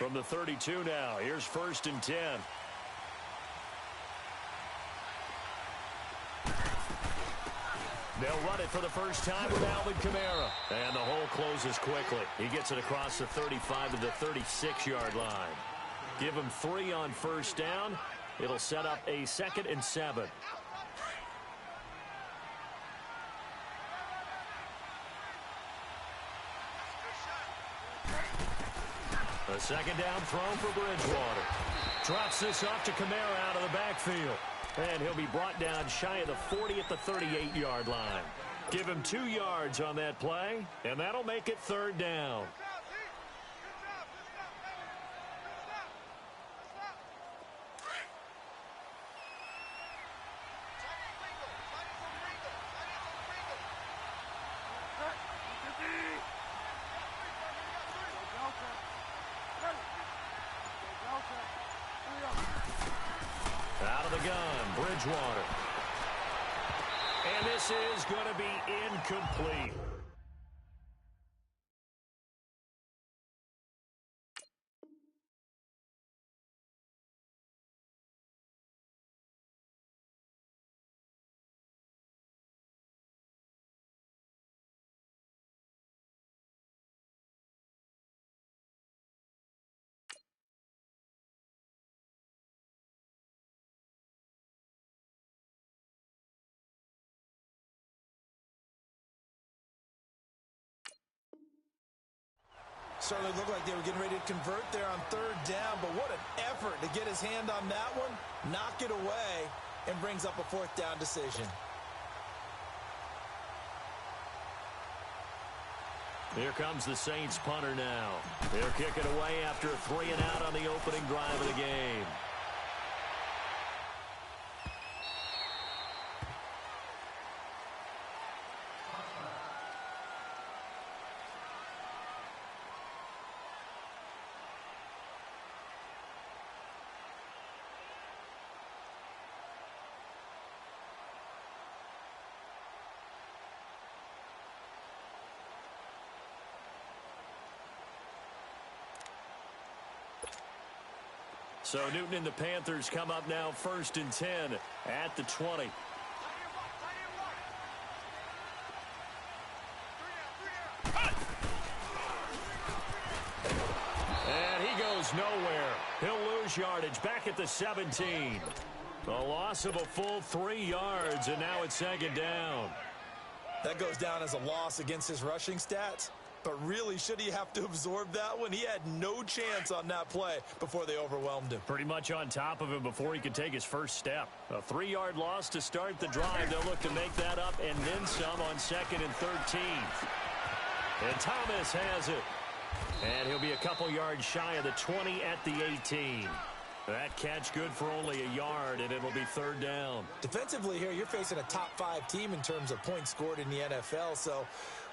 From the 32 now, here's 1st and 10. They'll run it for the first time with Alvin Kamara. And the hole closes quickly. He gets it across the 35 to the 36-yard line. Give him 3 on 1st down. It'll set up a 2nd and 7. A 2nd down throw for Bridgewater. Drops this off to Kamara out of the backfield. And he'll be brought down shy of the 40 at the 38-yard line. Give him 2 yards on that play, and that'll make it 3rd down. Out of the gun, Bridgewater. And this is going to be incomplete. Certainly looked like they were getting ready to convert there on 3rd down, but what an effort to get his hand on that one, knock it away, and brings up a 4th down decision. Here comes the Saints punter now. They're kicking away after a 3 and out on the opening drive of the game. So Newton and the Panthers come up now 1st and 10 at the 20. And he goes nowhere. He'll lose yardage back at the 17. A loss of a full 3 yards, and now it's 2nd down. That goes down as a loss against his rushing stats. But really, should he have to absorb that one? He had no chance on that play before they overwhelmed him. Pretty much on top of him before he could take his first step. A 3-yard loss to start the drive. They'll look to make that up and then some on 2nd and 13. And Thomas has it. And he'll be a couple yards shy of the 20 at the 18. That catch good for only a yard, and it'll be 3rd down. Defensively here, you're facing a top 5 team in terms of points scored in the NFL. So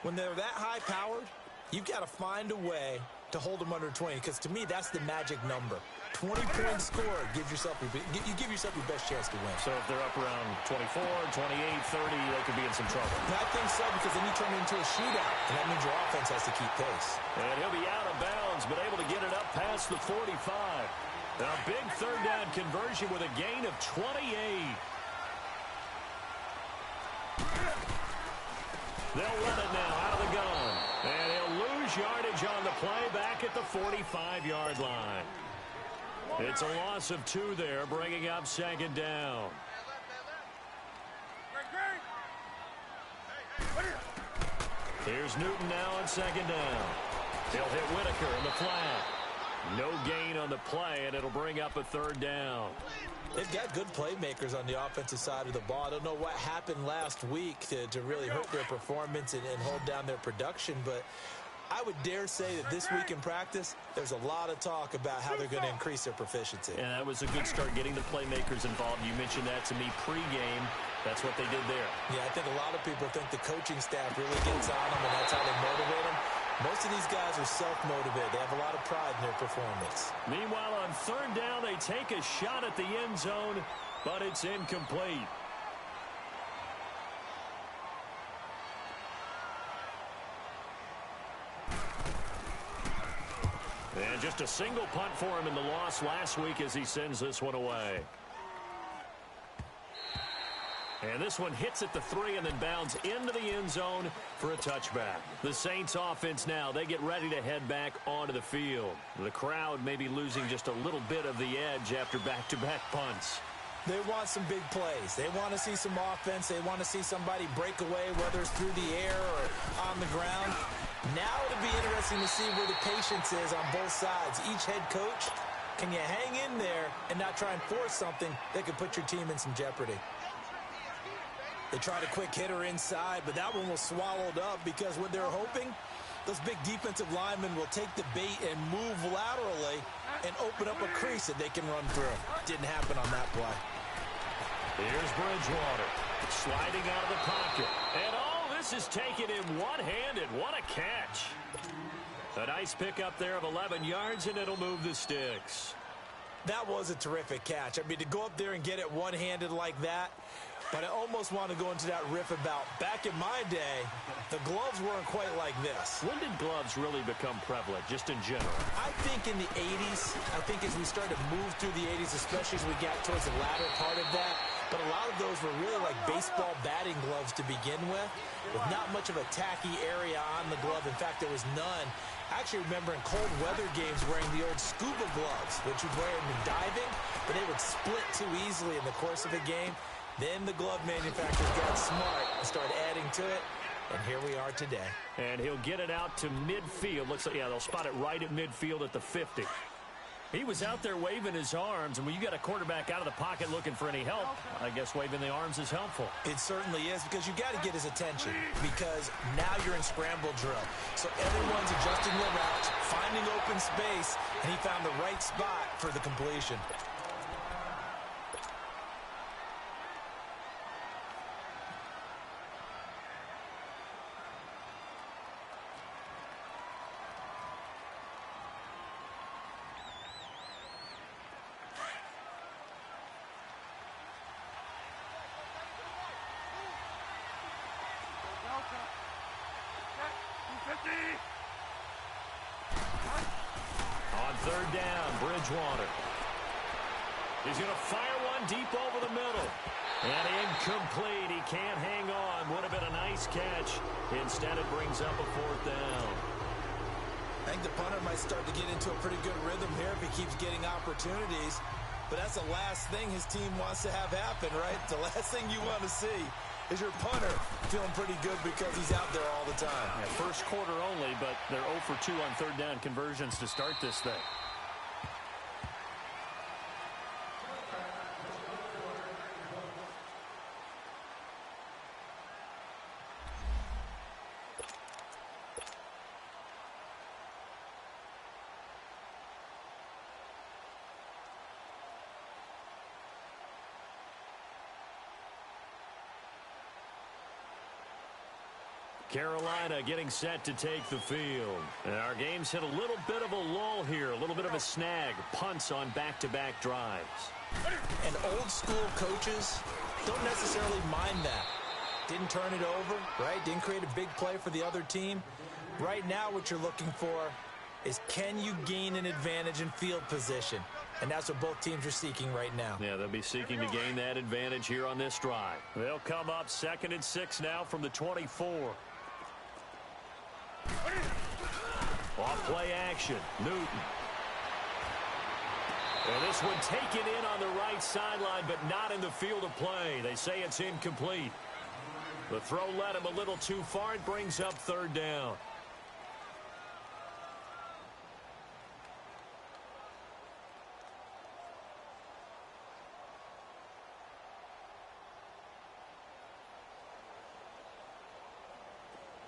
when they're that high-powered, you've got to find a way to hold them under 20, because to me, that's the magic number. 20 points scored, you give yourself your best chance to win. So if they're up around 24, 28, 30, they could be in some trouble. I think so, because then you turn it into a shootout, and that means your offense has to keep pace. And he'll be out of bounds, but able to get it up past the 45. A big 3rd down conversion with a gain of 28. They'll run it now out of the gun. And he'll lose yardage on the play back at the 45-yard line. It's a loss of 2 there, bringing up 2nd down. Here's Newton now on 2nd down. He'll hit Whitaker in the flat. No gain on the play, and it'll bring up a 3rd down. They've got good playmakers on the offensive side of the ball. I don't know what happened last week to really hurt their performance and hold down their production, but I would dare say that this week in practice, there's a lot of talk about how they're going to increase their proficiency. And that was a good start, getting the playmakers involved. You mentioned that to me pregame. That's what they did there. Yeah, I think a lot of people think the coaching staff really gets on them, and that's how they motivate them. Most of these guys are self-motivated. They have a lot of pride in their performance. Meanwhile, on 3rd down, they take a shot at the end zone, but it's incomplete. And just a single punt for him in the loss last week as he sends this one away. And this one hits at the 3 and then bounds into the end zone for a touchback. The Saints offense now, they get ready to head back onto the field. The crowd may be losing just a little bit of the edge after back-to-back punts. They want some big plays. They want to see some offense. They want to see somebody break away, whether it's through the air or on the ground. Now it'll be interesting to see where the patience is on both sides. Each head coach, can you hang in there and not try and force something that could put your team in some jeopardy? They tried a quick hitter inside, but that one was swallowed up because what they're hoping, those big defensive linemen will take the bait and move laterally and open up a crease that they can run through. Didn't happen on that play. Here's Bridgewater sliding out of the pocket. And this is taken in one-handed. What a catch. A nice pickup there of 11 yards, and it'll move the sticks. That was a terrific catch. I mean, to go up there and get it one-handed like that, but I almost want to go into that riff about back in my day, the gloves weren't quite like this. When did gloves really become prevalent, just in general? I think in the 80s. I think as we started to move through the 80s, especially as we got towards the latter part of that. But a lot of those were really like baseball batting gloves to begin with not much of a tacky area on the glove. In fact, there was none. I actually remember in cold weather games wearing the old scuba gloves, which you'd wear in diving, but they would split too easily in the course of a game. Then the glove manufacturers got smart and started adding to it, and here we are today. And he'll get it out to midfield. Looks like, yeah, they'll spot it right at midfield at the 50. He was out there waving his arms, and when you got a quarterback out of the pocket looking for any help, I guess waving the arms is helpful. It certainly is, because you got to get his attention, because now you're in scramble drill. So everyone's adjusting their routes, finding open space, and he found the right spot for the completion. On third down, Bridgewater. He's going to fire one deep over the middle. And incomplete. He can't hang on. Would have been a nice catch. Instead, it brings up a fourth down. I think the punter might start to get into a pretty good rhythm here if he keeps getting opportunities. But that's the last thing his team wants to have happen, right? The last thing you want to see is your punter feeling pretty good because he's out there all the time. Yeah, first quarter only, but they're 0 for 2 on third down conversions to start this thing. Carolina getting set to take the field. And our game's hit a little bit of a lull here, a little bit of a snag. Punts on back-to-back drives. And old school coaches don't necessarily mind that. Didn't turn it over, right? Didn't create a big play for the other team. Right now what you're looking for is, can you gain an advantage in field position? And that's what both teams are seeking right now. Yeah, they'll be seeking to gain that advantage here on this drive. They'll come up 2nd and 6 now from the 24. Off play action, Newton. And this one taken in on the right sideline, but not in the field of play. They say it's incomplete. The throw led him a little too far. It brings up third down.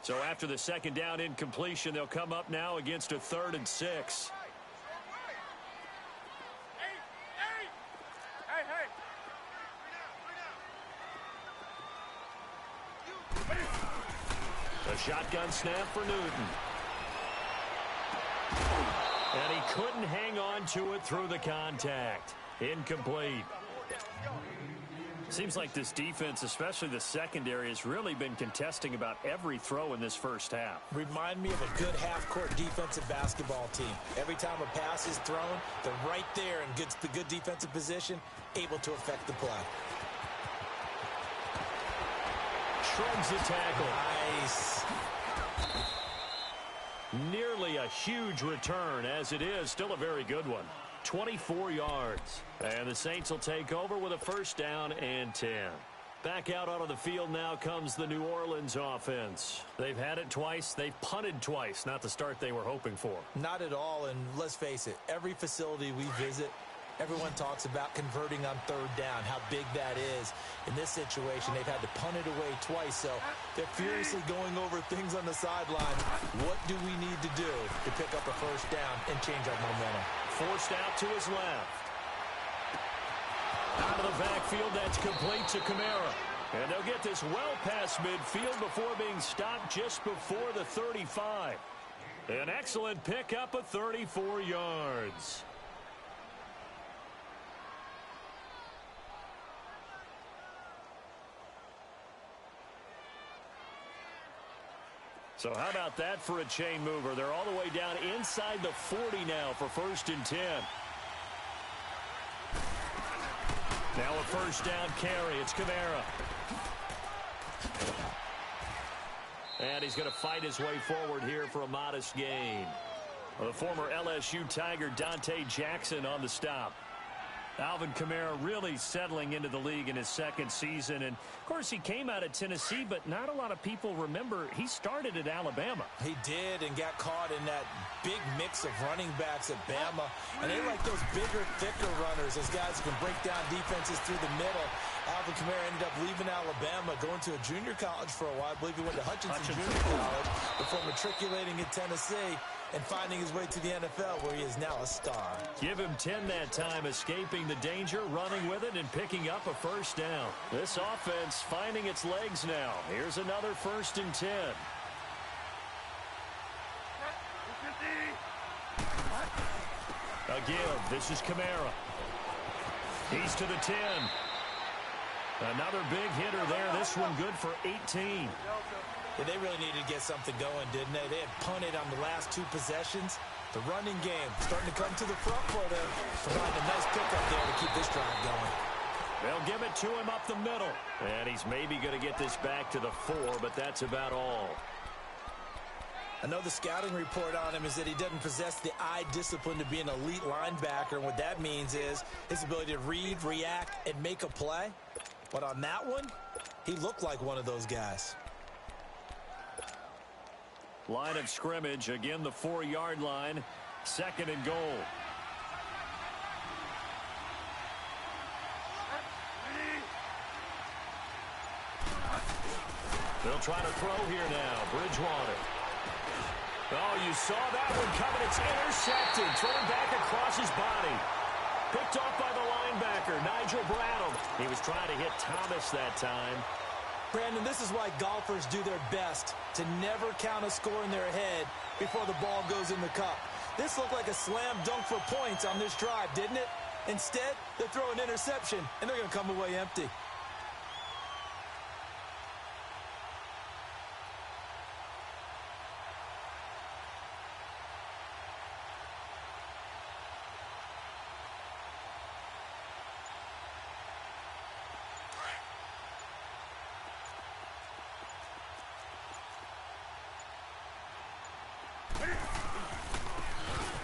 So after the second down incompletion, they'll come up now against a 3rd and 6. A shotgun snap for Newton. And he couldn't hang on to it through the contact. Incomplete. Seems like this defense, especially the secondary, has really been contesting about every throw in this first half. Remind me of a good half-court defensive basketball team. Every time a pass is thrown, they're right there in good defensive position, able to affect the play. Shrugs the tackle. Nice. Nearly a huge return, as it is still a very good one. 24 yards. And the Saints will take over with a first down and 10. Back out onto the field now comes the New Orleans offense. They've had it twice. They've punted twice. Not the start they were hoping for. Not at all, and let's face it, every facility we visit, everyone talks about converting on third down, how big that is. In this situation, they've had to punt it away twice, so they're furiously going over things on the sideline. What do we need to do to pick up a first down and change our momentum? Forced out to his left. Out of the backfield, that's complete to Kamara. And they'll get this well past midfield before being stopped just before the 35. An excellent pickup of 34 yards. So how about that for a chain mover? They're all the way down inside the 40 now for first and 10. Now a first down carry. It's Kamara. And he's going to fight his way forward here for a modest gain. The former LSU Tiger Dante Jackson on the stop. Alvin Kamara really settling into the league in his second season. And, of course, he came out of Tennessee, but not a lot of people remember he started at Alabama. He did and got caught in that big mix of running backs at Bama. And they like those bigger, thicker runners, those guys who can break down defenses through the middle. Alvin Kamara ended up leaving Alabama, going to a junior college for a while. I believe he went to Hutchinson Junior College before matriculating in Tennessee and finding his way to the NFL, where he is now a star. Give him 10 that time, escaping the danger, running with it, and picking up a first down. This offense finding its legs now. Here's another first and 10. A give. This is Kamara. He's to the 10. Another big hitter there. This one good for 18. Yeah, they really needed to get something going, didn't they? They had punted on the last two possessions. The running game starting to come to the front for them. Providing a nice pickup there to keep this drive going. They'll give it to him up the middle. And he's maybe going to get this back to the 4, but that's about all. I know the scouting report on him is that he doesn't possess the eye discipline to be an elite linebacker. And what that means is his ability to read, react, and make a play. But on that one, he looked like one of those guys. Line of scrimmage, again the 4-yard line, second and goal. They'll try to throw here now, Bridgewater. Oh, you saw that one coming. It's intercepted, thrown back across his body. Picked off by the linebacker, Nigel Bradham. He was trying to hit Thomas that time. Brandon, this is why golfers do their best to never count a score in their head before the ball goes in the cup. This looked like a slam dunk for points on this drive, didn't it? Instead, they throw an interception, and they're going to come away empty.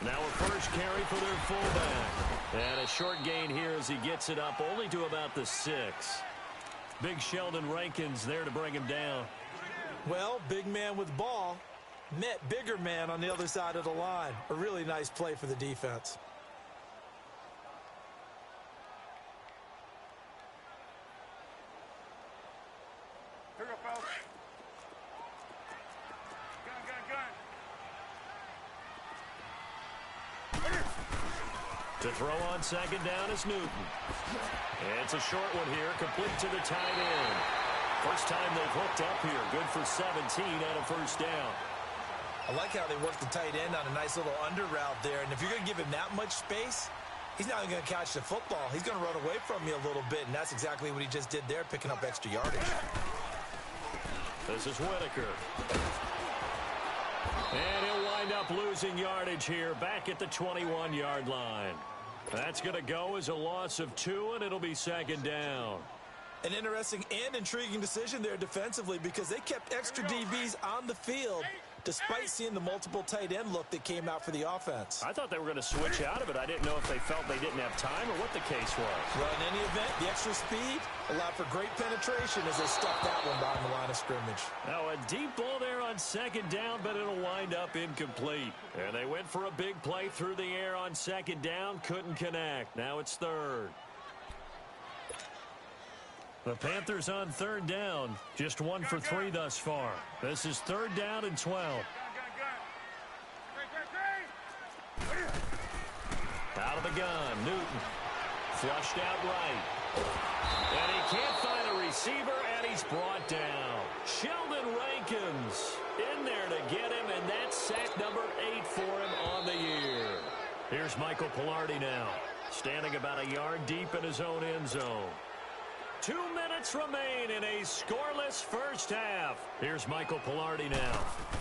Now a first carry for their fullback. And a short gain here as he gets it up only to about the 6. Big Sheldon Rankins there to bring him down. Well, big man with ball met bigger man on the other side of the line. A really nice play for the defense. To throw on second down is Newton. It's a short one here, complete to the tight end. First time they've hooked up here. Good for 17 and a first down. I like how they work the tight end on a nice little under route there. And if you're going to give him that much space, He's not going to catch the football. He's going to run away from you a little bit, and that's exactly what he just did there, picking up extra yardage. This is Whitaker. And he'll wind up losing yardage here back at the 21-yard line. That's going to go as a loss of 2, and it'll be second down. An interesting and intriguing decision there defensively because they kept extra DBs on the field despite seeing the multiple tight end look that came out for the offense. I thought they were going to switch out of it. I didn't know if they felt they didn't have time or what the case was. Well, in any event, the extra speed allowed for great penetration as they stuffed that one behind the line of scrimmage. Now a deep ball there on second down, but it'll wind up incomplete. And they went for a big play through the air on second down, couldn't connect. Now it's third. The Panthers on third down, just 1 for 3 thus far. This is third down and 12. Out of the gun, Newton. Flushed out right. And he can't find a receiver, and he's brought down. Sheldon Rankins in there to get him, and that's sack number 8 for him on the year. Here's Michael Pilardi now, standing about a yard deep in his own end zone. 2 minutes remain in a scoreless first half. Here's Michael Pilardi now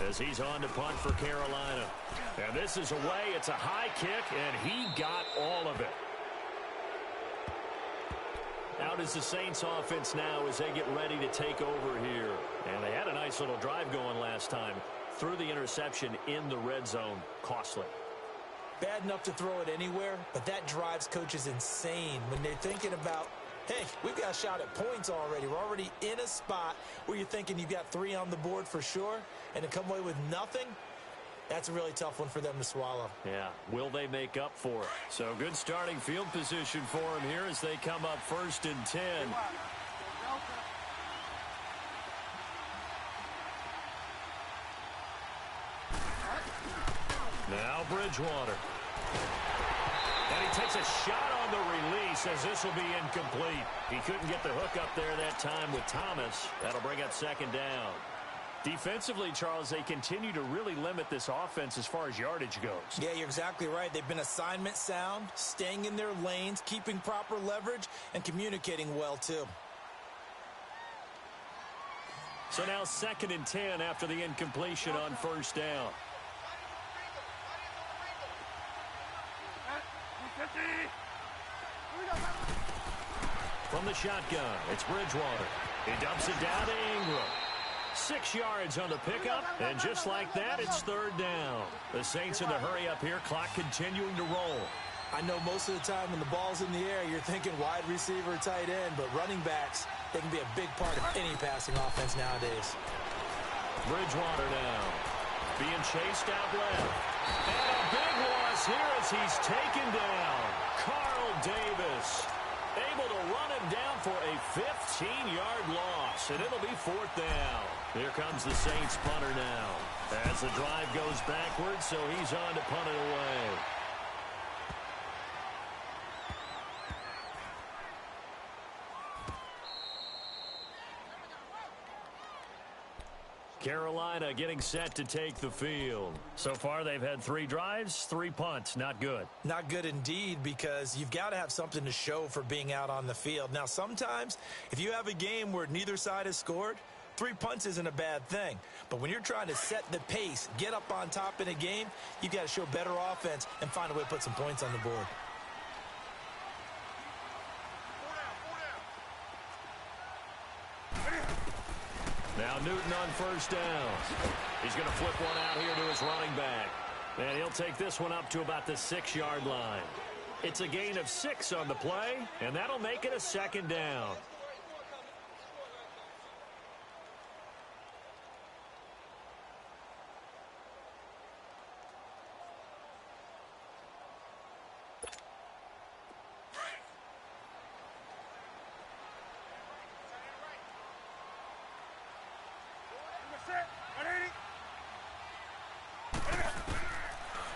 as he's on to punt for Carolina. And this is away. It's a high kick, and he got all of it. Out is the Saints offense now as they get ready to take over here. And they had a nice little drive going last time. Threw the interception in the red zone. Costly. Bad enough to throw it anywhere, but that drives coaches insane when they're thinking about, hey, we've got a shot at points already. We're already in a spot where you're thinking you've got 3 on the board for sure, and to come away with nothing, that's a really tough one for them to swallow. Yeah, will they make up for it? So good starting field position for them here as they come up 1st and 10. Now Bridgewater. And he takes a shot on the release as this will be incomplete. He couldn't get the hook up there that time with Thomas. That'll bring up second down. Defensively, Charles, they continue to really limit this offense as far as yardage goes. Yeah, you're exactly right. They've been assignment sound, staying in their lanes, keeping proper leverage, and communicating well, too. So now 2nd and 10 after the incompletion on 1st down. From the shotgun, it's Bridgewater. He dumps it down to Ingram. 6 yards on the pickup, and just like that, it's 3rd down. The Saints in the hurry up here, clock continuing to roll. I know most of the time when the ball's in the air, you're thinking wide receiver, tight end, but running backs, they can be a big part of any passing offense nowadays. Bridgewater now, being chased out left. And a big loss here as he's taken down. Carl Davis able to run him down for a 15-yard loss, and it'll be 4th down. Here comes the Saints punter now as the drive goes backwards, so he's on to punt it away. Carolina getting set to take the field. So far, they've had 3 drives, 3 punts. Not good. Not good indeed, because you've got to have something to show for being out on the field. Now, sometimes, if you have a game where neither side has scored, 3 punts isn't a bad thing. But when you're trying to set the pace, get up on top in a game, you've got to show better offense and find a way to put some points on the board. Now Newton on 1st down. He's going to flip one out here to his running back. And he'll take this one up to about the 6-yard line. It's a gain of 6 on the play, and that'll make it a 2nd down.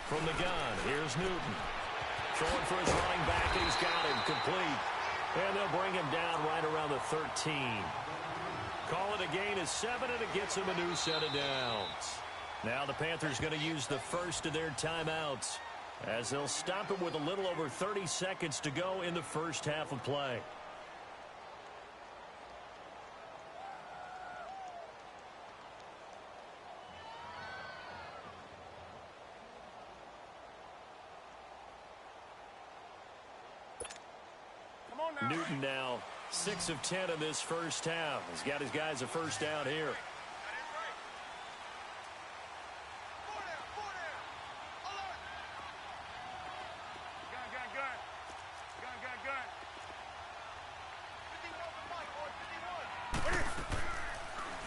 From the gun, here's Newton. Throwing for his running back, and he's got him complete. And they'll bring him down right around the 13. Call it a gain of 7, and it gets him a new set of downs. Now the Panthers going to use the first of their timeouts. as they'll stop it with a little over 30 seconds to go in the first half of play. Newton now 6 of 10 in this first half. He's got his guys a first down here.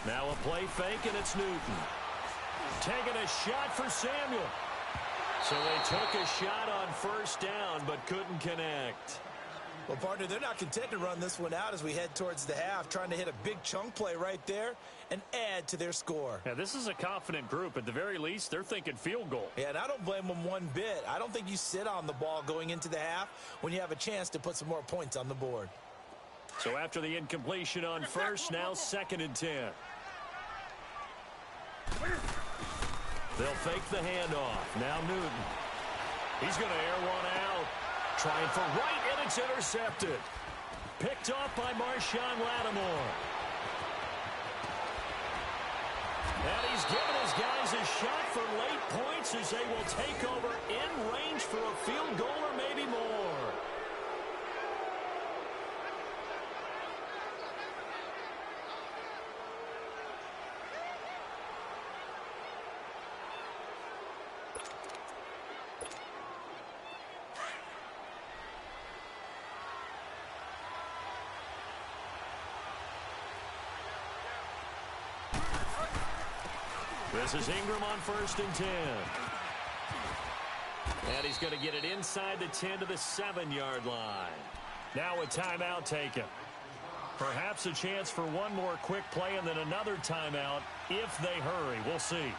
Now a play fake, and it's Newton. Taking a shot for Samuel. So they took a shot on first down, but couldn't connect. Well, partner, they're not content to run this one out as we head towards the half, trying to hit a big chunk play right there and add to their score. Yeah, this is a confident group. At the very least, they're thinking field goal. Yeah, and I don't blame them one bit. I don't think you sit on the ball going into the half when you have a chance to put some more points on the board. So after the incompletion on first, now 2nd and 10. They'll fake the handoff. Now Newton. He's going to air one out. Trying for right, and it's intercepted. Picked off by Marshawn Lattimore. And he's given his guys a shot for late points as they will take over in range for a field goal or maybe more. This is Ingram on 1st and 10. And he's going to get it inside the 10 to the 7-yard line. Now a timeout taken. Perhaps a chance for one more quick play and then another timeout if they hurry. We'll see.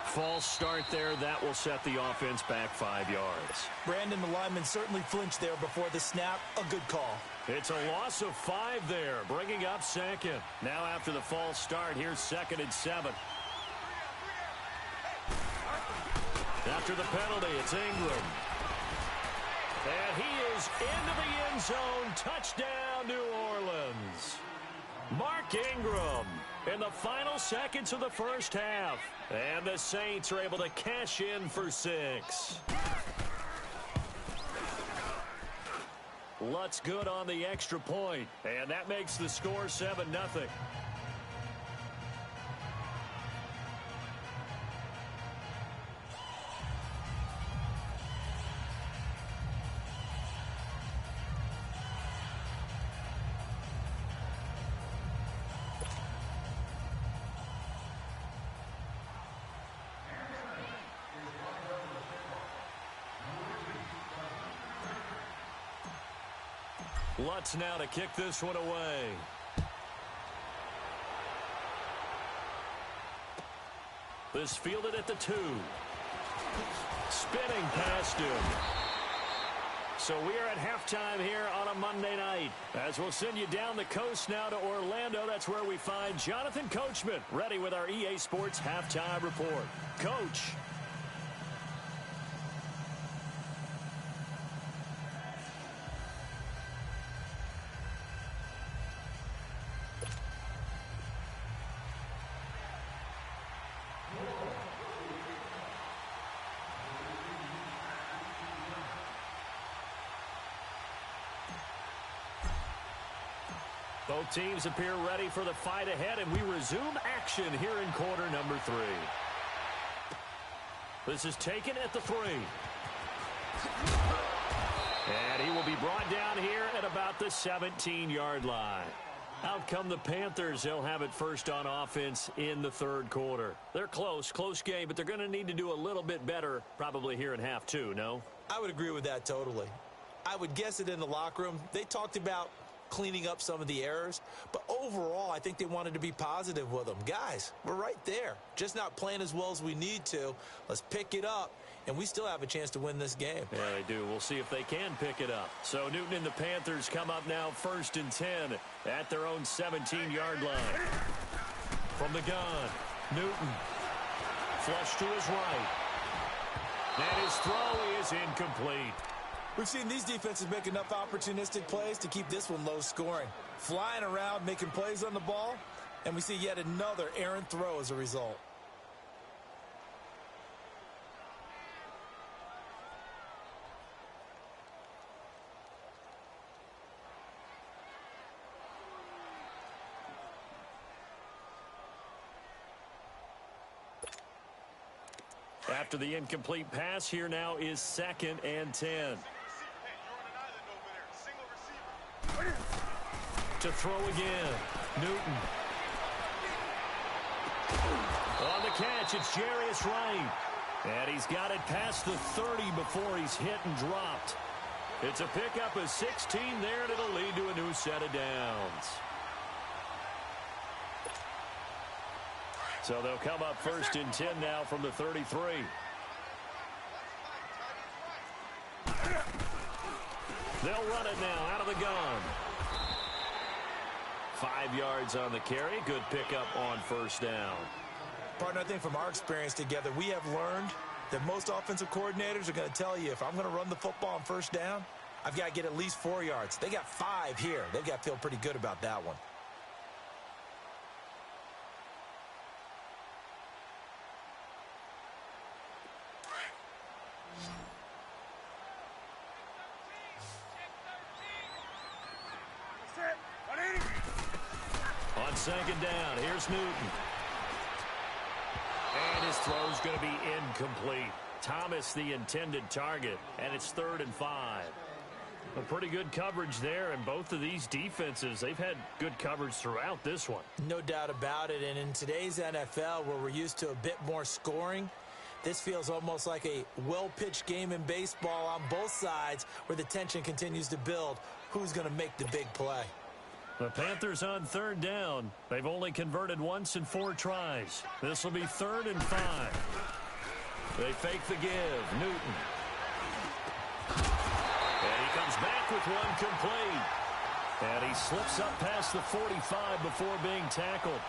False start there. That will set the offense back 5 yards. Brandon, the lineman certainly flinched there before the snap. A good call. It's a loss of 5 there, bringing up 2nd. Now after the false start, here's 2nd and 7. After the penalty, it's Ingram. And he is into the end zone. Touchdown, New Orleans. Mark Ingram in the final seconds of the first half. And the Saints are able to cash in for 6. Lutz good on the extra point, and that makes the score 7-0. Lutz now to kick this one away. This fielded at the 2. Spinning past him. So we are at halftime here on a Monday night. As we'll send you down the coast now to Orlando, that's where we find Jonathan Coachman, ready with our EA Sports Halftime Report. Coach. Both teams appear ready for the fight ahead, and we resume action here in quarter number 3. This is taken at the 3. And he will be brought down here at about the 17-yard line. Out come the Panthers. They'll have it first on offense in the 3rd quarter. They're close game, but they're going to need to do a little bit better probably here in half 2, no? I would agree with that totally. I would guess it in the locker room. They talked about cleaning up some of the errors, but overall I think they wanted to be positive with them. Guys, we're right there, just not playing as well as we need to. Let's pick it up, and we still have a chance to win this game. Yeah, they do. We'll see if they can pick it up. So Newton and the Panthers come up now 1st and 10 at their own 17-yard line. From the gun, Newton Flush to his right. And his throw is incomplete. We've seen these defenses make enough opportunistic plays to keep this one low scoring. Flying around, making plays on the ball, and we see yet another errant throw as a result. After the incomplete pass, here now is 2nd and 10. To throw again. Newton. On the catch, it's Jarius Wright. And he's got it past the 30 before he's hit and dropped. It's a pickup of 16 there, and it'll lead to a new set of downs. So they'll come up 1st and 10 now from the 33. They'll run it now out of the gun. 5 yards on the carry. Good pickup on 1st down. Partner, I think from our experience together, we have learned that most offensive coordinators are going to tell you, if I'm going to run the football on 1st down, I've got to get at least 4 yards. They got 5 here. They've got to feel pretty good about that one. On 2nd down, here's Newton. And his throw's going to be incomplete. Thomas the intended target, and it's 3rd and 5. A pretty good coverage there, and both of these defenses, they've had good coverage throughout this one. No doubt about it, and in today's NFL, where we're used to a bit more scoring, this feels almost like a well-pitched game in baseball on both sides, where the tension continues to build. Who's going to make the big play? The Panthers on 3rd down. They've only converted once in 4 tries. This will be 3rd and 5. They fake the give. Newton. And he comes back with one complete. And he slips up past the 45 before being tackled.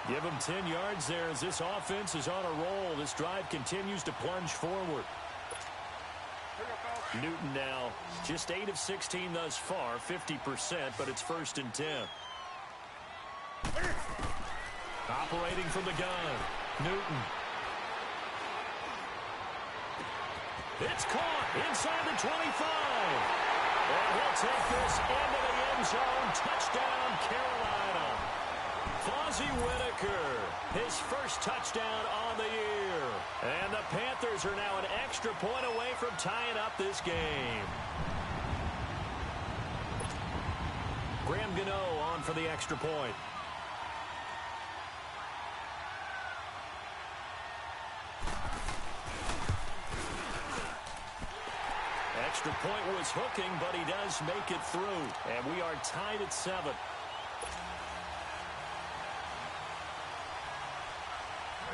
Give him 10 yards there as this offense is on a roll. This drive continues to plunge forward. Newton now just 8 of 16 thus far, 50%, but it's 1st and 10. Operating from the gun, Newton. It's caught inside the 25. And he'll take this into the end zone. Touchdown, Carolina. Fozzie Whitaker, his first touchdown on the year. And the Panthers are now an extra point away from tying up this game. Graham Gano on for the extra point. Extra point was hooking, but he does make it through. And we are tied at 7.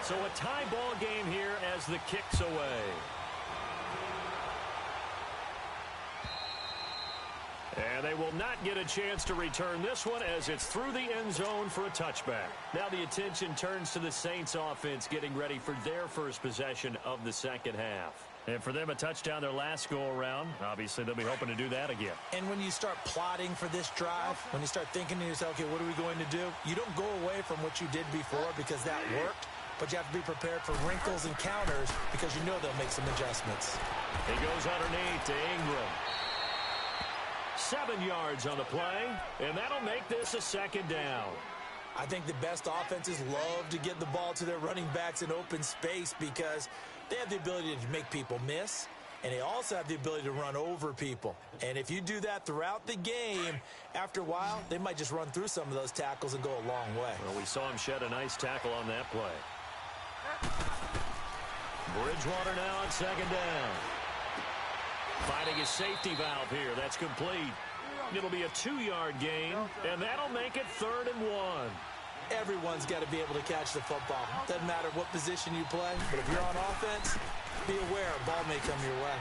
So a tie ball game here as the kick's away. And they will not get a chance to return this one as it's through the end zone for a touchback. Now the attention turns to the Saints offense getting ready for their first possession of the 2nd half. And for them, a touchdown their last go-around. Obviously, they'll be hoping to do that again. And when you start plotting for this drive, when you start thinking to yourself, okay, what are we going to do? You don't go away from what you did before because that worked. But you have to be prepared for wrinkles and counters because you know they'll make some adjustments. He goes underneath to Ingram. 7 yards on the play, and that'll make this a 2nd down. I think the best offenses love to get the ball to their running backs in open space because they have the ability to make people miss, and they also have the ability to run over people. And if you do that throughout the game, after a while, they might just run through some of those tackles and go a long way. Well, we saw him shed a nice tackle on that play. Bridgewater now on 2nd down. Finding his safety valve here. That's complete. It'll be a 2-yard gain, and that'll make it 3rd and 1. Everyone's got to be able to catch the football. Doesn't matter what position you play, but if you're on offense, be aware a ball may come your way.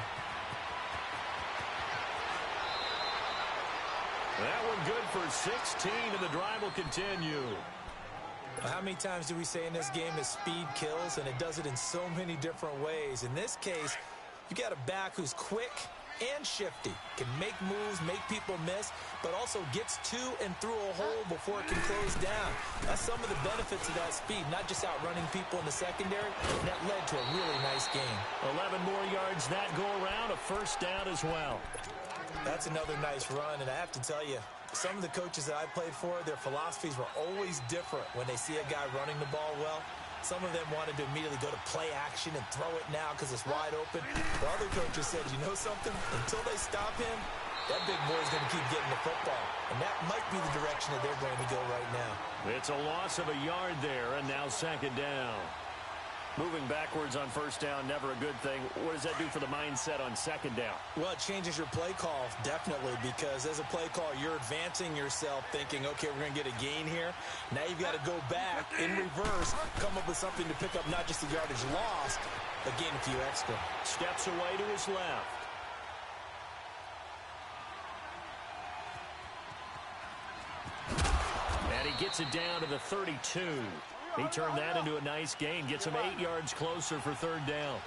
That one good for 16, and the drive will continue. How many times do we say in this game that speed kills, and it does it in so many different ways? In this case, you got a back who's quick and shifty, can make moves, make people miss, but also gets to and through a hole before it can close down. That's some of the benefits of that speed, not just outrunning people in the secondary, and that led to a really nice game. 11 more yards that go around, a first down as well. That's another nice run, and I have to tell you, some of the coaches that I played for, their philosophies were always different when they see a guy running the ball well. Some of them wanted to immediately go to play action and throw it now because it's wide open. The other coaches said, you know something? Until they stop him, that big boy's going to keep getting the football. And that might be the direction that they're going to go right now. It's a loss of a yard there, and now second down. Moving backwards on first down, never a good thing. What does that do for the mindset on second down? Well, it changes your play call, definitely, because as a play call, you're advancing yourself thinking, okay, we're going to get a gain here. Now you've got to go back in reverse, come up with something to pick up not just the yardage lost, but gain a few extra. Steps away to his left. And he gets it down to the 32. He turned that into a nice gain. Gets him 8 yards closer for third down.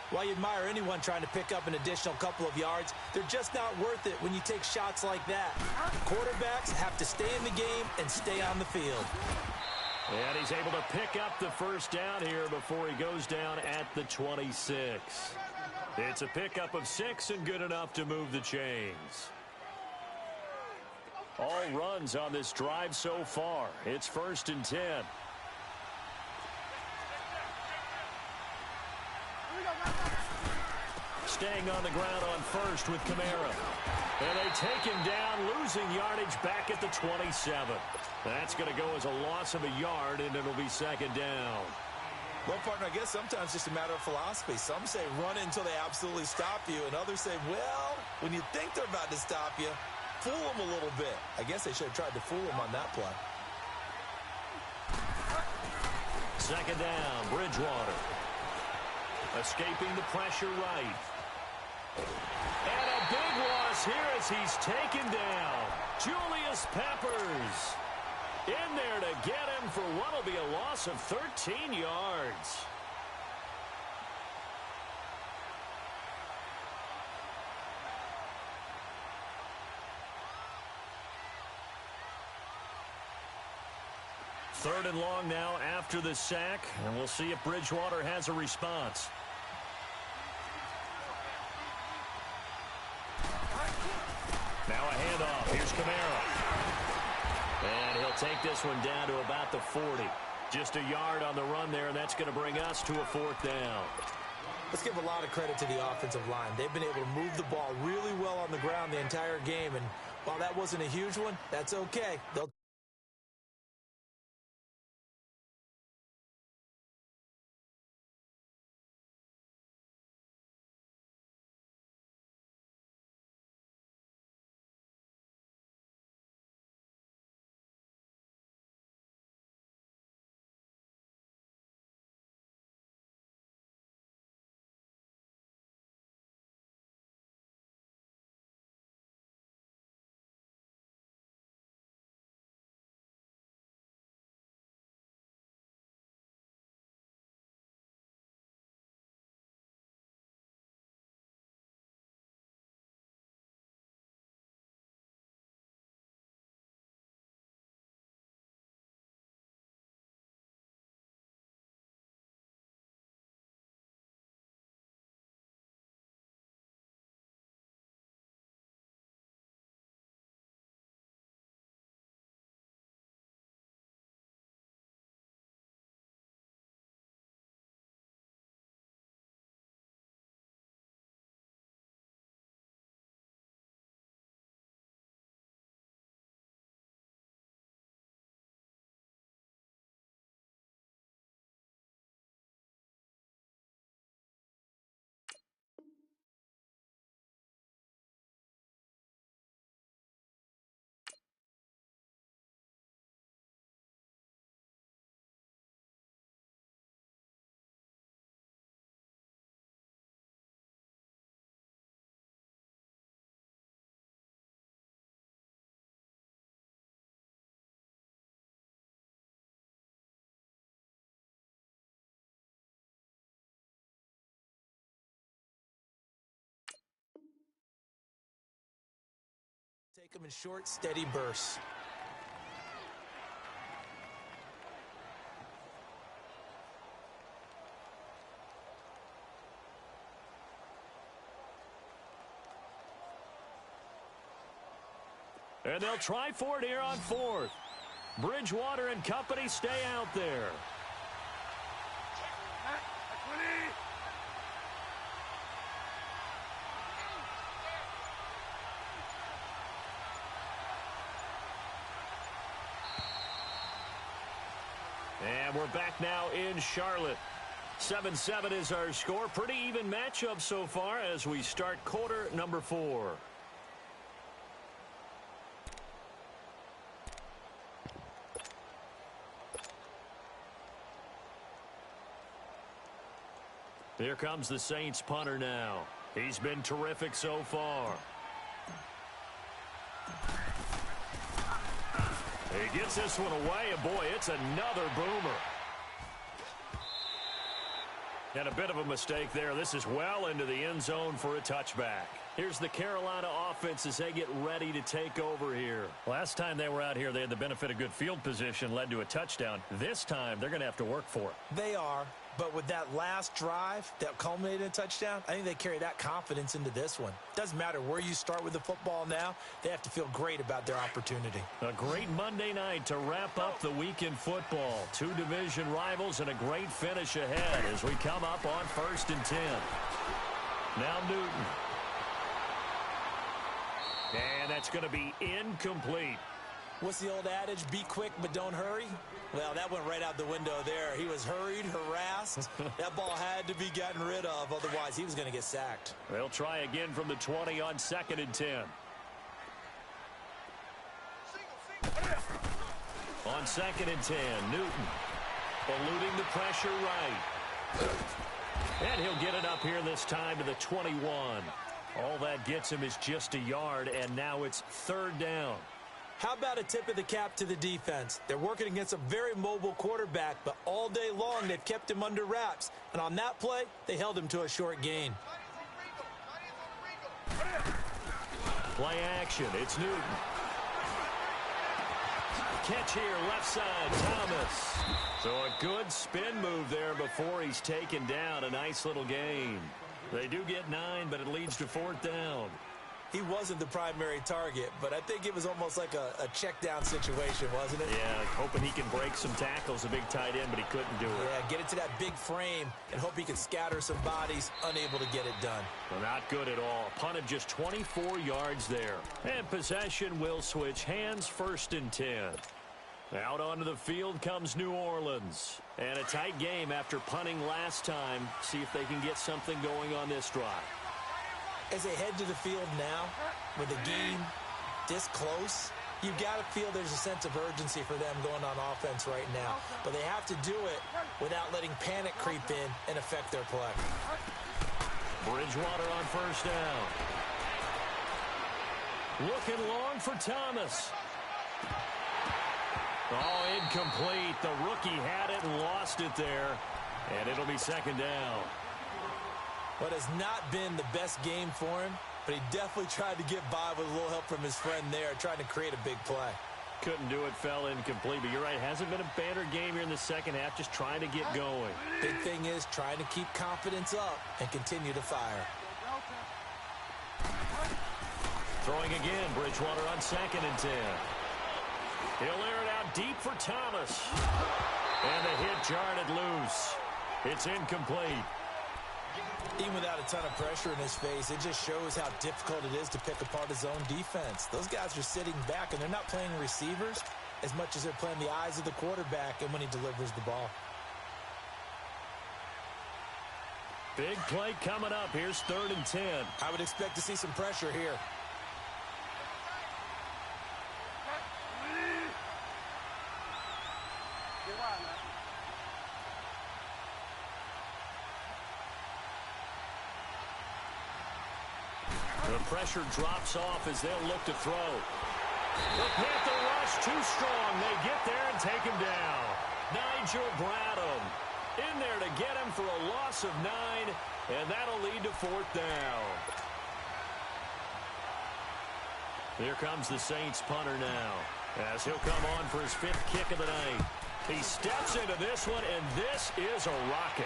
While you admire anyone trying to pick up an additional couple of yards, they're just not worth it when you take shots like that. Quarterbacks have to stay in the game and stay on the field. And he's able to pick up the first down here before he goes down at the 26. It's a pickup of 6 and good enough to move the chains. All runs on this drive so far. It's 1st and 10. Staying on the ground on first with Kamara. And they take him down, losing yardage back at the 27. That's going to go as a loss of a yard, and it'll be second down. Well, partner, I guess sometimes it's just a matter of philosophy. Some say run until they absolutely stop you, and others say, well, when you think they're about to stop you, fool them a little bit. I guess they should have tried to fool them on that play. Second down, Bridgewater. Escaping the pressure right. And a big loss here as he's taken down. Julius Peppers in there to get him for what will be a loss of 13 yards. Third and long now after the sack, and we'll see if Bridgewater has a response. Now a handoff. Here's Kamara. And he'll take this one down to about the 40. Just a yard on the run there, and that's going to bring us to a 4th down. Let's give a lot of credit to the offensive line. They've been able to move the ball really well on the ground the entire game, and while that wasn't a huge one, that's okay. They'll Take them in short, steady bursts. And they'll try for it here on fourth. Bridgewater and company stay out there. And we're back now in Charlotte. 7-7 is our score. Pretty even matchup so far as we start quarter number 4. Here comes the Saints punter now. He's been terrific so far. He gets this one away, and boy, it's another boomer. And a bit of a mistake there. This is well into the end zone for a touchback. Here's the Carolina offense as they get ready to take over here. Last time they were out here, they had the benefit of good field position, led to a touchdown. This time, they're going to have to work for it. They are, but with that last drive that culminated in a touchdown, I think they carry that confidence into this one. Doesn't matter where you start with the football now, they have to feel great about their opportunity. A great Monday night to wrap up the week in football. 2 division rivals and a great finish ahead as we come up on 1st and 10. Now Newton. And that's going to be incomplete. What's the old adage? Be quick, but don't hurry? Well, that went right out the window there. He was hurried, harassed. That ball had to be gotten rid of. Otherwise, he was going to get sacked. They'll try again from the 20 on 2nd and 10. On 2nd and 10, Newton eluding the pressure right. And he'll get it up here this time to the 21. All that gets him is just a yard, and now it's 3rd down. How about a tip of the cap to the defense? They're working against a very mobile quarterback, but all day long they've kept him under wraps. And on that play, they held him to a short gain. Play action. It's Newton. Catch here, left side, Thomas. So a good spin move there before he's taken down. A nice little gain. They do get 9, but it leads to 4th down. He wasn't the primary target, but I think it was almost like a check-down situation, wasn't it? Yeah, hoping he can break some tackles, a big tight end, but he couldn't do it. Yeah, get it to that big frame and hope he can scatter some bodies, unable to get it done. Well, not good at all. Punt of just 24 yards there. And possession will switch hands, 1st and 10. Out onto the field comes New Orleans. And a tight game after punting last time. See if they can get something going on this drive. As they head to the field now, with the game this close, you've got to feel there's a sense of urgency for them going on offense right now. But they have to do it without letting panic creep in and affect their play. Bridgewater on 1st down. Looking long for Thomas. Oh, incomplete. The rookie had it and lost it there. And it'll be 2nd down. What has not been the best game for him, but he definitely tried to get by with a little help from his friend there, trying to create a big play. Couldn't do it, fell incomplete, but you're right. Hasn't been a banner game here in the second half, just trying to get going. Big thing is trying to keep confidence up and continue to fire. Throwing again, Bridgewater on 2nd and 10. He'll air it out deep for Thomas. And the hit jarred it loose. It's incomplete. Even without a ton of pressure in his face, it just shows how difficult it is to pick apart his own defense. Those guys are sitting back, and they're not playing receivers as much as they're playing the eyes of the quarterback and when he delivers the ball. Big play coming up. Here's 3rd and 10. I would expect to see some pressure here. The pressure drops off as they'll look to throw. The Panther rush too strong. They get there and take him down. Nigel Bradham in there to get him for a loss of 9, and that'll lead to 4th down. Here comes the Saints punter now, as he'll come on for his 5th kick of the night. He steps into this one, and this is a rocket.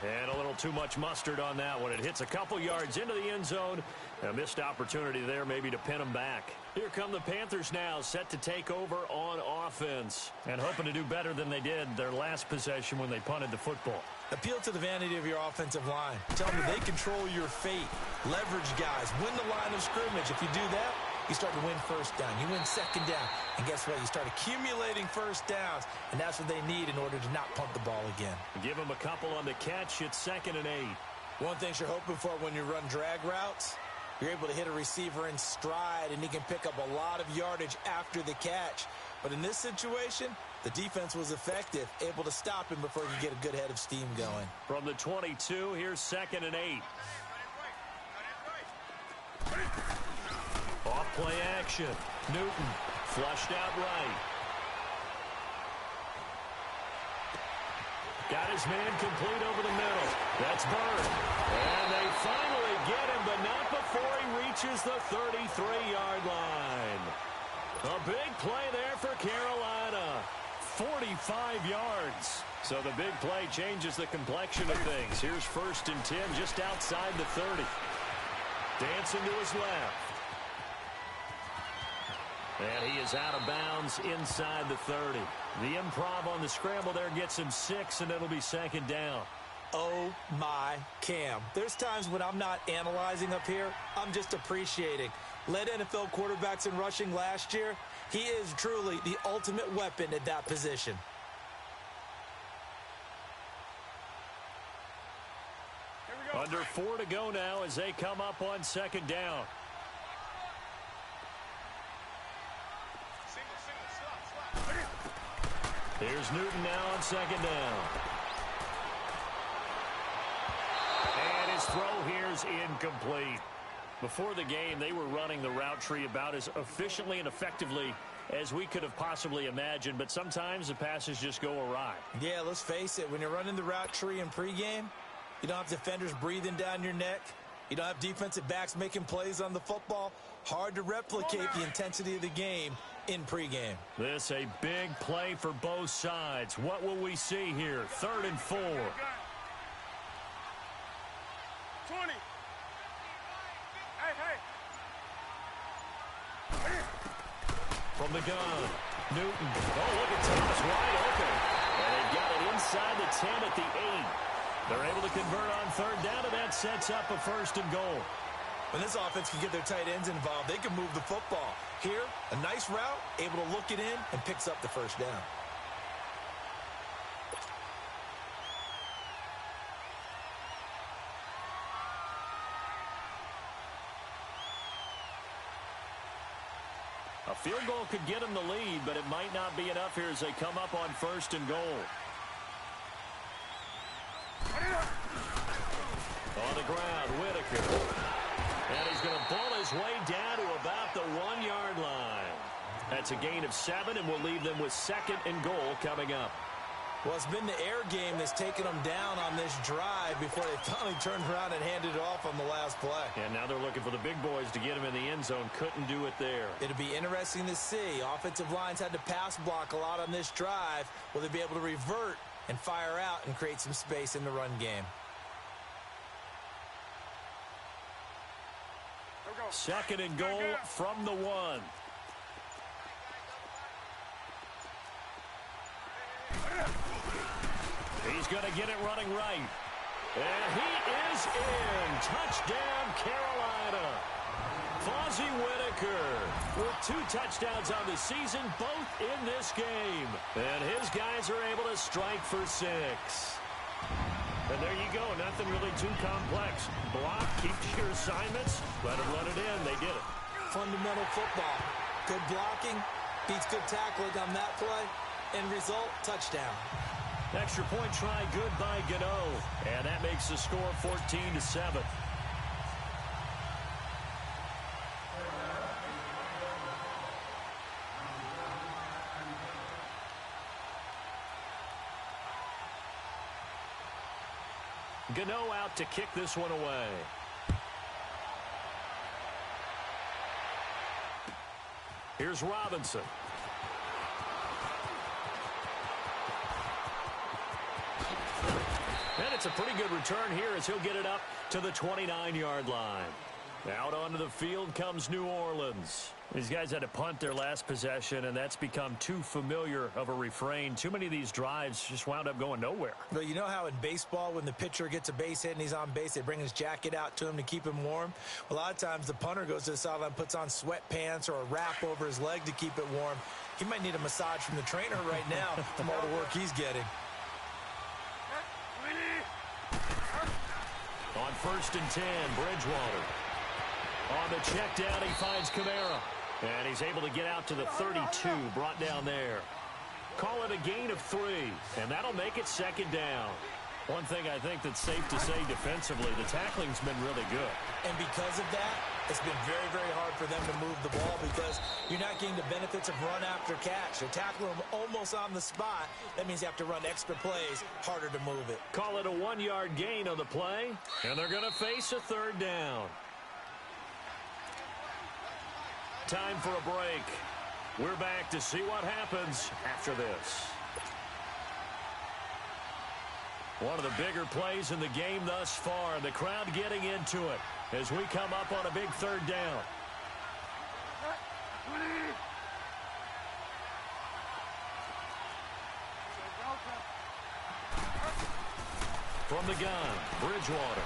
And a little too much mustard on that one. It hits a couple yards into the end zone. A missed opportunity there maybe to pin him back. Here come the Panthers now, set to take over on offense. And hoping to do better than they did their last possession when they punted the football. Appeal to the vanity of your offensive line. Tell them they control your fate. Leverage guys. Win the line of scrimmage. If you do that, you start to win first down. You win second down. And guess what? You start accumulating first downs. And that's what they need in order to not punt the ball again. Give them a couple on the catch. It's 2nd and 8. One thing you're hoping for when you run drag routes, you're able to hit a receiver in stride, and he can pick up a lot of yardage after the catch. But in this situation, the defense was effective, able to stop him before he could get a good head of steam going. From the 22, here's 2nd and 8. Off play action. Newton flushed out right. Got his man complete over the middle. That's Bird. And they finally get him, but not before he reaches the 33-yard line. A big play there for Carolina. 45 yards. So the big play changes the complexion of things. Here's 1st and 10 just outside the 30. Dancing to his left. And he is out of bounds inside the 30. The improv on the scramble there gets him 6, and it'll be 2nd down. Oh, my Cam. There's times when I'm not analyzing up here. I'm just appreciating. Led NFL quarterbacks in rushing last year. He is truly the ultimate weapon at that position. Under 4 to go now as they come up on 2nd down. Here's Newton now on 2nd down. And his throw here's incomplete. Before the game, they were running the route tree about as efficiently and effectively as we could have possibly imagined, but sometimes the passes just go awry. Yeah, let's face it. When you're running the route tree in pregame, you don't have defenders breathing down your neck. You don't have defensive backs making plays on the football. Hard to replicate the intensity of the game in pregame. This a big play for both sides. What will we see here? 3rd and 4. 20. Hey. From the gun, Newton. Oh, look at Thomas wide open. And they've got it inside the 10 at the 8. They're able to convert on 3rd down, and that sets up a 1st and goal. When this offense can get their tight ends involved, they can move the football. Here, a nice route, able to look it in, and picks up the 1st down. A field goal could get them the lead, but it might not be enough here as they come up on 1st and goal. On the ground, Whitaker. And he's going to pull his way down to about the 1-yard line. That's a gain of 7, and we'll leave them with 2nd and goal coming up. Well, it's been the air game that's taken them down on this drive before they finally turned around and handed it off on the last play. And now they're looking for the big boys to get him in the end zone. Couldn't do it there. It'll be interesting to see. Offensive lines had to pass block a lot on this drive. Will they be able to revert and fire out and create some space in the run game? 2nd and goal from the 1. He's going to get it running right. And he is in. Touchdown, Carolina. Fozzie Whitaker with 2 touchdowns on the season, both in this game. And his guys are able to strike for 6. And there you go. Nothing really too complex. Block, keep your assignments, let them run it in. They did it. Fundamental football. Good blocking, beats good tackling on that play. End result, touchdown. Extra point try, good by Gano. And that makes the score 14-7. Gano out to kick this one away. Here's Robinson. And it's a pretty good return here as he'll get it up to the 29-yard line. Out onto the field comes New Orleans. These guys had to punt their last possession, and that's become too familiar of a refrain. Too many of these drives just wound up going nowhere. But you know how in baseball, when the pitcher gets a base hit and he's on base, they bring his jacket out to him to keep him warm? A lot of times the punter goes to the sideline, puts on sweatpants or a wrap over his leg to keep it warm. He might need a massage from the trainer right now from all the work he's getting. On 1st and 10, Bridgewater. On the check down, he finds Kamara. And he's able to get out to the 32, brought down there. Call it a gain of 3, and that'll make it 2nd down. One thing I think that's safe to say defensively, the tackling's been really good. And because of that, it's been very, very hard for them to move the ball because you're not getting the benefits of run after catch. They're tackling them almost on the spot. That means you have to run extra plays, harder to move it. Call it a 1-yard gain on the play, and they're going to face a 3rd down. Time for a break. We're back to see what happens after this. One of the bigger plays in the game thus far. The crowd getting into it as we come up on a big 3rd down. From the gun, Bridgewater.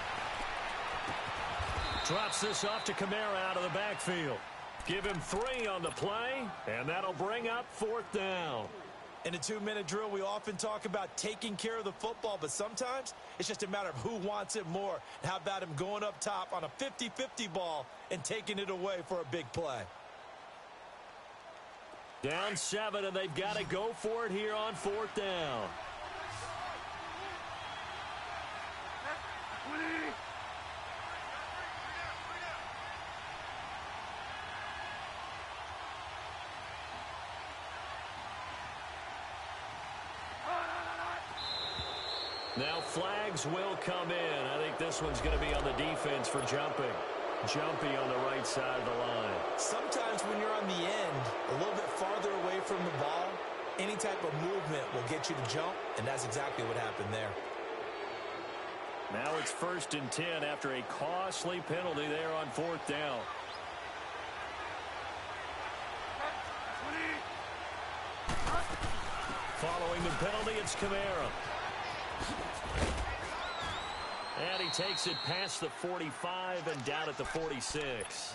Drops this off to Kamara out of the backfield. Give him 3 on the play, and that'll bring up 4th down. In a 2-minute drill, we often talk about taking care of the football, but sometimes it's just a matter of who wants it more. And how about him going up top on a 50-50 ball and taking it away for a big play? Down 7, and they've got to go for it here on 4th down. Now flags will come in. I think this one's going to be on the defense for jumping. Jumpy on the right side of the line. Sometimes when you're on the end, a little bit farther away from the ball, any type of movement will get you to jump, and that's exactly what happened there. Now it's 1st and 10 after a costly penalty there on 4th down. Following the penalty, it's Kamara. And he takes it past the 45 and down at the 46.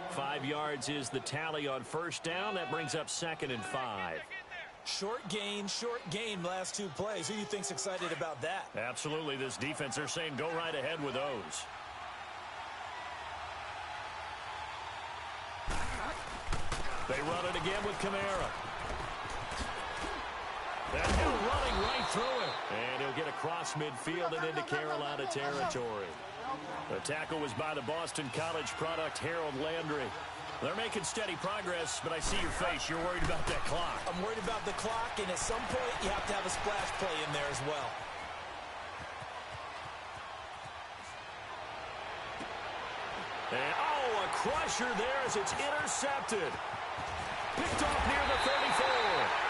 5 yards is the tally on 1st down. That brings up 2nd and 5. Short gain, last 2 plays. Who do you think's excited about that? Absolutely, this defense, they're saying go right ahead with those. They run it again with Kamara. And he'll running right through it. And he'll get across midfield and into Carolina territory. The tackle was by the Boston College product, Harold Landry. They're making steady progress, but I see your face. You're worried about that clock. I'm worried about the clock, and at some point, you have to have a splash play in there as well. And, a crusher there as it's intercepted. Picked off near the 34.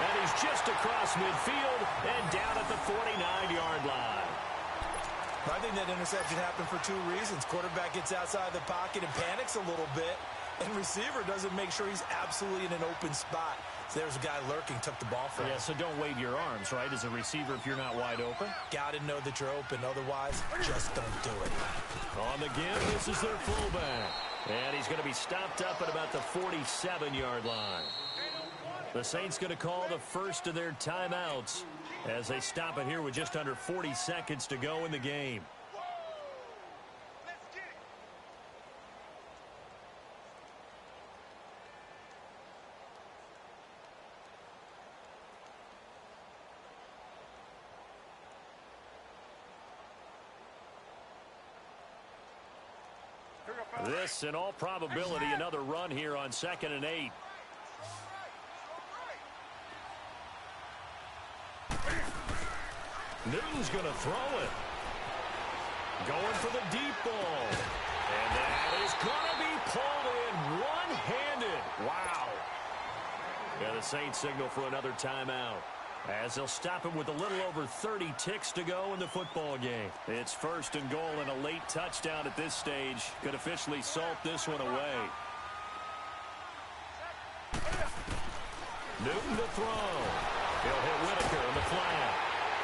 And he's just across midfield and down at the 49-yard line. I think that interception happened for 2 reasons. Quarterback gets outside the pocket and panics a little bit. And receiver doesn't make sure he's absolutely in an open spot. So there's a guy lurking, took the ball from him. Yeah, so don't wave your arms, right, as a receiver if you're not wide open. Got to know that you're open. Otherwise, just don't do it. On the give, this is their fullback. And he's going to be stopped up at about the 47-yard line. The Saints going to call the first of their timeouts as they stop it here with just under 40 seconds to go in the game. This, in all probability, another run here on 2nd and 8. Newton's going to throw it. Going for the deep ball. And that is going to be pulled in one-handed. Wow. And the Saints signal for another timeout, as they'll stop him with a little over 30 ticks to go in the football game. It's 1st and goal, and a late touchdown at this stage could officially salt this one away. Newton to throw. He'll hit Whitaker in the flat.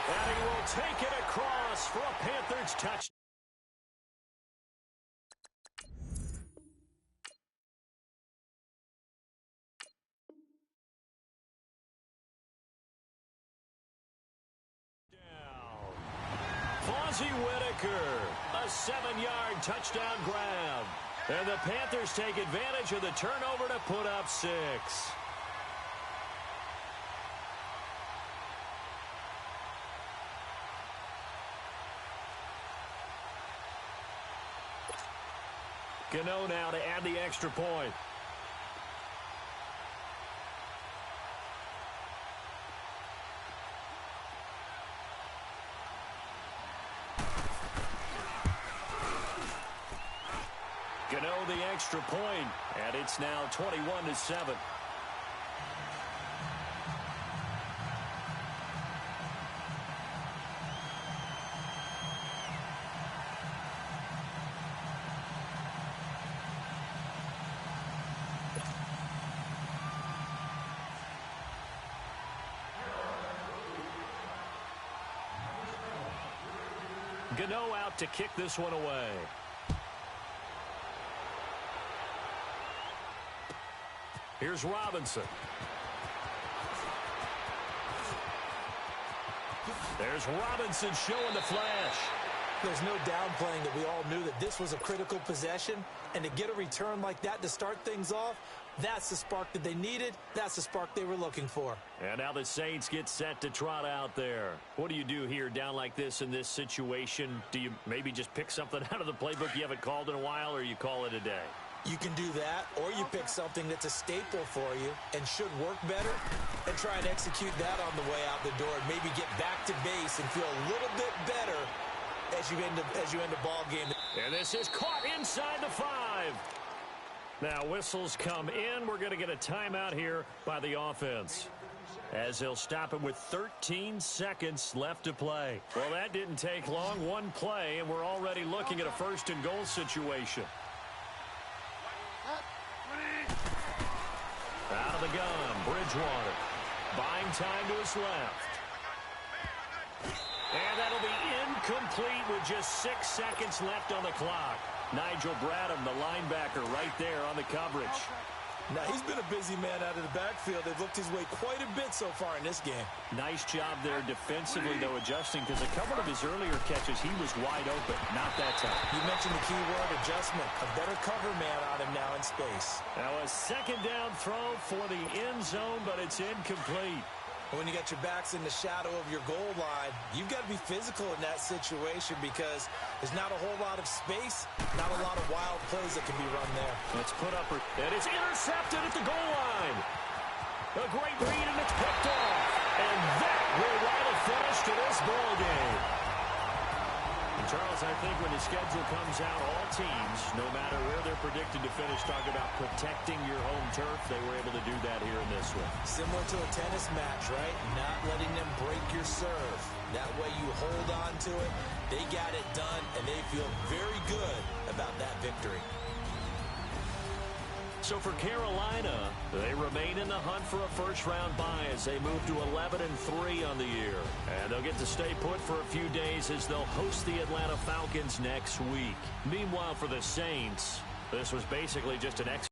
And he will take it across for a Panthers touchdown. Whitaker, a 7-yard touchdown grab. And the Panthers take advantage of the turnover to put up 6. Gano now to add the extra point. Gano the extra point, and it's now 21-7. Gano out to kick this one away. Here's Robinson. There's Robinson showing the flash. There's no downplaying that we all knew that this was a critical possession, and to get a return like that to start things off, that's the spark that they needed. That's the spark they were looking for. And now the Saints get set to trot out there. What do you do here down like this in this situation? Do you maybe just pick something out of the playbook you haven't called in a while, or you call it a day? You can do that, or you pick something that's a staple for you and should work better and try and execute that on the way out the door and maybe get back to base and feel a little bit better as you end a ball game. And this is caught inside the 5. Now whistles come in. We're going to get a timeout here by the offense, as they'll stop him with 13 seconds left to play. Well, that didn't take long. One play, and we're already looking at a 1st and goal situation. Out of the gun, Bridgewater. Buying time to his left. And that'll be incomplete with just 6 seconds left on the clock. Nigel Bradham, the linebacker, right there on the coverage. Now, he's been a busy man out of the backfield. They've looked his way quite a bit so far in this game. Nice job there defensively, though, adjusting, because a couple of his earlier catches, he was wide open. Not that time. You mentioned the key word, adjustment. A better cover man on him now in space. Now a 2nd down throw for the end zone, but it's incomplete. When you got your backs in the shadow of your goal line, you've got to be physical in that situation because there's not a whole lot of space, not a lot of wild plays that can be run there. It's put up, and it's intercepted at the goal line. A great read, and it's picked off. And that will write a finish to this ball game. And Charles, I think when the schedule comes out, all teams, no matter where they're predicted to finish, talk about protecting your home turf. They were able to do that here in this one. Similar to a tennis match, right? Not letting them break your serve. That way you hold on to it. They got it done, and they feel very good about that victory. So for Carolina, they remain in the hunt for a first-round bye as they move to 11-3 on the year. And they'll get to stay put for a few days as they'll host the Atlanta Falcons next week. Meanwhile, for the Saints, this was basically just an exercise.